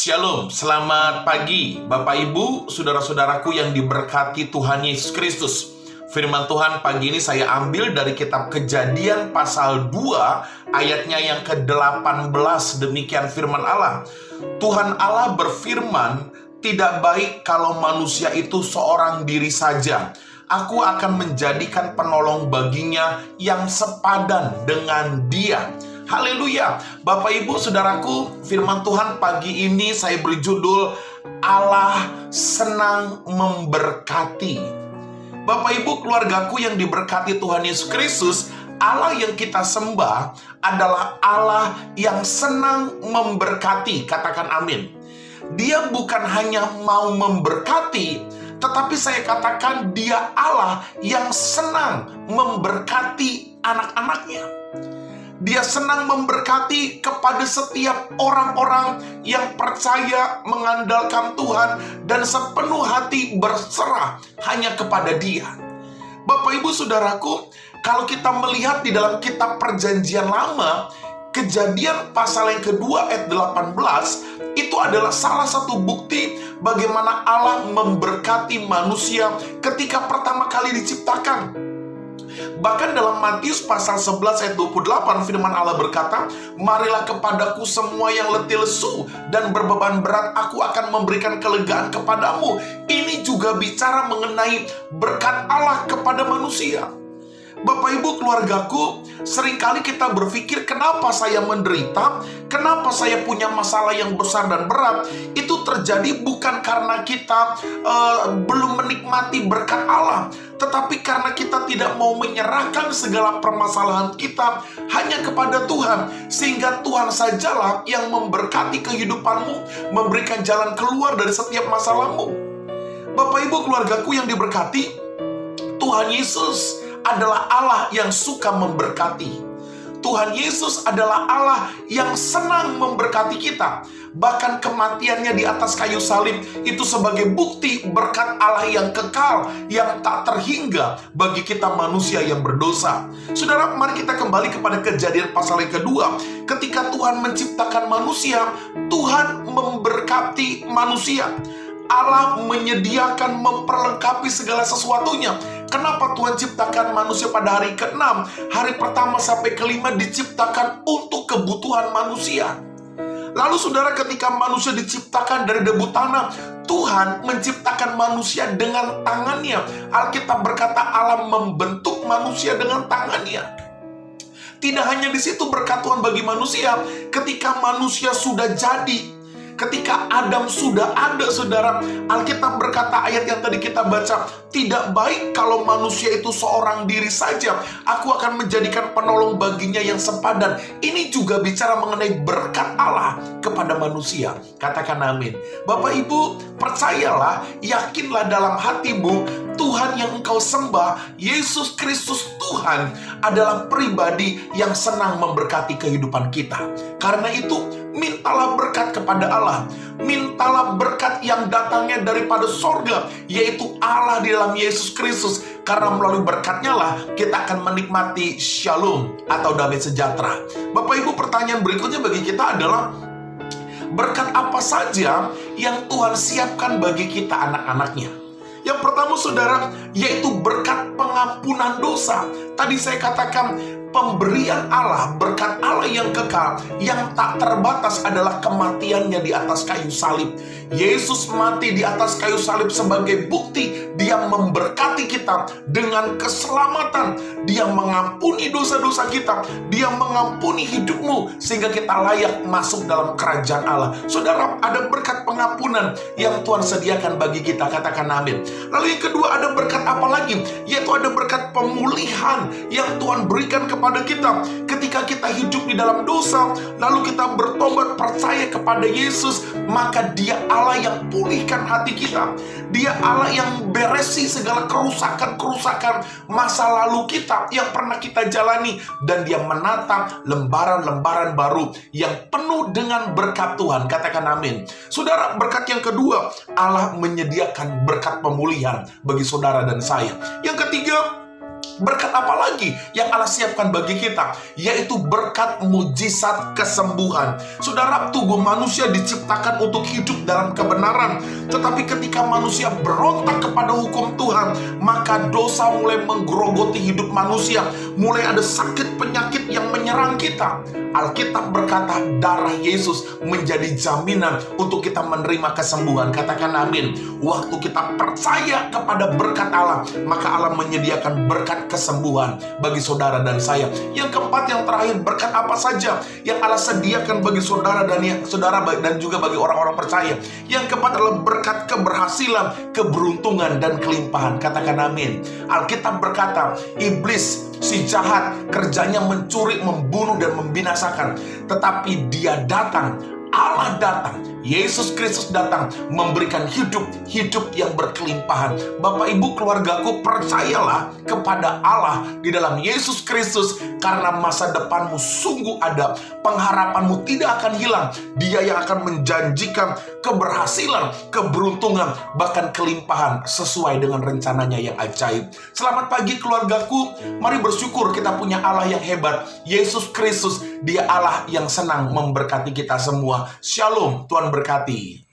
Shalom, selamat pagi Bapak Ibu, saudara-saudaraku yang diberkati Tuhan Yesus Kristus. Firman Tuhan pagi ini saya ambil dari kitab Kejadian pasal 2 ayatnya yang ke-18. Demikian firman Allah. Tuhan Allah berfirman, tidak baik kalau manusia itu seorang diri saja. Aku akan menjadikan penolong baginya yang sepadan dengan dia. Haleluya. Bapak Ibu saudaraku, firman Tuhan pagi ini saya beri judul Allah senang memberkati. Bapak Ibu keluargaku yang diberkati Tuhan Yesus Kristus, Allah yang kita sembah adalah Allah yang senang memberkati. Katakan amin. Dia bukan hanya mau memberkati, tetapi saya katakan dia Allah yang senang memberkati anak-anaknya. Dia senang memberkati kepada setiap orang-orang yang percaya mengandalkan Tuhan dan sepenuh hati berserah hanya kepada Dia. Bapak Ibu saudaraku, kalau kita melihat di dalam kitab Perjanjian Lama, Kejadian pasal yang kedua ayat 18, itu adalah salah satu bukti bagaimana Allah memberkati manusia ketika pertama kali diciptakan. Bahkan dalam Matius pasal 11 ayat 28 firman Allah berkata, marilah kepadaku semua yang letih lesu dan berbeban berat, aku akan memberikan kelegaan kepadamu. Ini juga bicara mengenai berkat Allah kepada manusia. Bapak Ibu keluargaku, seringkali kita berpikir kenapa saya menderita, kenapa saya punya masalah yang besar dan berat. Itu terjadi bukan karena kita belum menikmati berkat Allah, tetapi karena kita tidak mau menyerahkan segala permasalahan kita hanya kepada Tuhan, sehingga Tuhan sajalah yang memberkati kehidupanmu, memberikan jalan keluar dari setiap masalahmu. Bapak Ibu keluargaku yang diberkati, Tuhan Yesus adalah Allah yang suka memberkati. Tuhan Yesus adalah Allah yang senang memberkati kita. Bahkan kematiannya di atas kayu salib itu sebagai bukti berkat Allah yang kekal, yang tak terhingga bagi kita manusia yang berdosa. Saudara, mari kita kembali kepada Kejadian pasal yang kedua. Ketika Tuhan menciptakan manusia, Tuhan memberkati manusia. Allah menyediakan, memperlengkapi segala sesuatunya. Kenapa Tuhan ciptakan manusia pada hari ke-6? Hari pertama sampai ke-5 diciptakan untuk kebutuhan manusia. Lalu saudara, ketika manusia diciptakan dari debu tanah, Tuhan menciptakan manusia dengan tangannya. Alkitab berkata Allah membentuk manusia dengan tangannya. Tidak hanya di situ berkat Tuhan bagi manusia, ketika manusia sudah jadi, ketika Adam sudah ada, saudara, Alkitab berkata ayat yang tadi kita baca, tidak baik kalau manusia itu seorang diri saja. Aku akan menjadikan penolong baginya yang sepadan. Ini juga bicara mengenai berkat Allah kepada manusia. Katakan amin. Bapak Ibu, percayalah, yakinlah dalam hatimu, Tuhan yang engkau sembah, Yesus Kristus Tuhan, adalah pribadi yang senang memberkati kehidupan kita. Karena itu, mintalah berkat kepada Allah. Mintalah berkat yang datangnya daripada sorga, yaitu Allah di dalam Yesus Kristus. Karena melalui berkatnya lah kita akan menikmati shalom atau damai sejahtera. Bapak Ibu, pertanyaan berikutnya bagi kita adalah, berkat apa saja yang Tuhan siapkan bagi kita anak-anaknya? Yang pertama saudara, yaitu berkat pengampunan dosa. Tadi saya katakan, pemberian Allah, berkat Allah yang kekal, yang tak terbatas adalah kematiannya di atas kayu salib. Yesus mati di atas kayu salib sebagai bukti Dia memberkati kita dengan keselamatan. Dia mengampuni dosa-dosa kita. Dia mengampuni hidupmu sehingga kita layak masuk dalam kerajaan Allah. Saudara, ada berkat pengampunan yang Tuhan sediakan bagi kita. Katakan amin. Lalu yang kedua, ada berkat apa lagi? Yaitu ada berkat pemulihan yang Tuhan berikan kepada kita. Ketika kita hidup di dalam dosa, lalu kita bertobat, percaya kepada Yesus, maka Dia Allah yang pulihkan hati kita. Dia Allah yang beresi segala kerusakan-kerusakan masa lalu kita yang pernah kita jalani, dan Dia menata lembaran-lembaran baru yang penuh dengan berkat Tuhan. Katakan amin. Saudara, berkat yang kedua, Allah menyediakan berkat pemulihan bagi saudara dan saya. Yang ketiga, Berkat apa lagi yang Allah siapkan bagi kita? Yaitu berkat mujizat kesembuhan. Saudara, tubuh manusia diciptakan untuk hidup dalam kebenaran. Tetapi ketika manusia berontak kepada hukum Tuhan, maka dosa mulai menggerogoti hidup manusia. Mulai ada sakit penyakit yang menyerang kita. Alkitab berkata darah Yesus menjadi jaminan untuk kita menerima kesembuhan. Katakan amin. Waktu kita percaya kepada berkat Allah, maka Allah menyediakan berkat kesembuhan bagi saudara dan saya. Yang keempat, yang terakhir, berkat apa saja yang Allah sediakan bagi saudara dan juga bagi orang-orang percaya. Yang keempat adalah berkat keberhasilan, keberuntungan, dan kelimpahan. Katakan amin. Alkitab berkata, iblis, si jahat, kerjanya mencuri, membunuh, dan membinasakan. Tetapi dia datang, Allah datang, Yesus Kristus datang memberikan hidup yang berkelimpahan. Bapak Ibu, keluargaku, percayalah kepada Allah di dalam Yesus Kristus, karena masa depanmu sungguh ada. Pengharapanmu tidak akan hilang. Dia yang akan menjanjikan keberhasilan, keberuntungan, bahkan kelimpahan sesuai dengan rencananya yang ajaib. Selamat pagi keluargaku. Mari bersyukur kita punya Allah yang hebat, Yesus Kristus. Dia Allah yang senang memberkati kita semua. Shalom, Tuhan berkati.